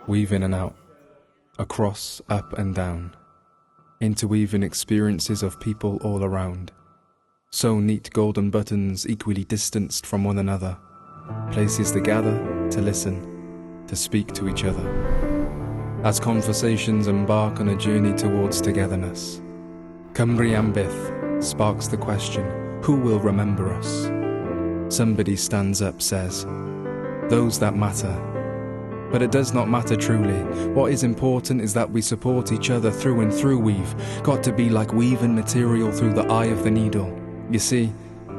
weave in and out, across, up and down, interweaving experiences of people all around. So neat golden buttons equally distanced from one another, places to gather, to listen, to speak to each other. As conversations embark on a journey towards togetherness, Cymru am byth sparks the question, who will remember us? Somebody stands up, says, those that matter. But it does not matter truly. What is important is that we support each other through and through. We've got to be like weaving material through the eye of the needle. You see,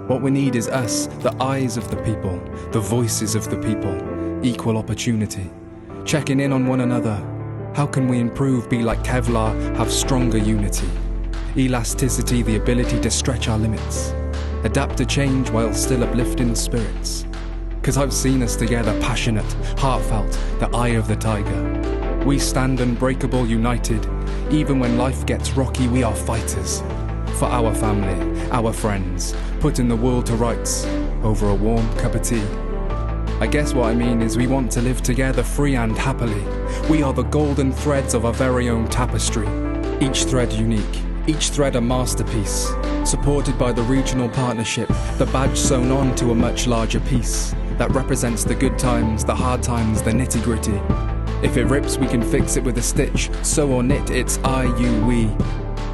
what we need is us, the eyes of the people, the voices of the people, equal opportunity, checking in on one another. How can we improve, be like Kevlar, have stronger unity, elasticity, the ability to stretch our limits, adapt to change while still uplifting spirits? 'Cause I've seen us together, passionate, heartfelt, the eye of the tiger. We stand unbreakable, united. Even when life gets rocky, we are fighters. For our family, our friends, putting the world to rights over a warm cup of tea. I guess what I mean is we want to live together free and happily. We are the golden threads of our very own tapestry. Each thread unique, each thread a masterpiece. Supported by the regional partnership, the badge sewn on to a much larger piece that represents the good times, the hard times, the nitty-gritty. If it rips, we can fix it with a stitch. Sew or knit, it's I, you, we.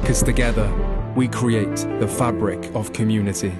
'Cause together, we create the fabric of community.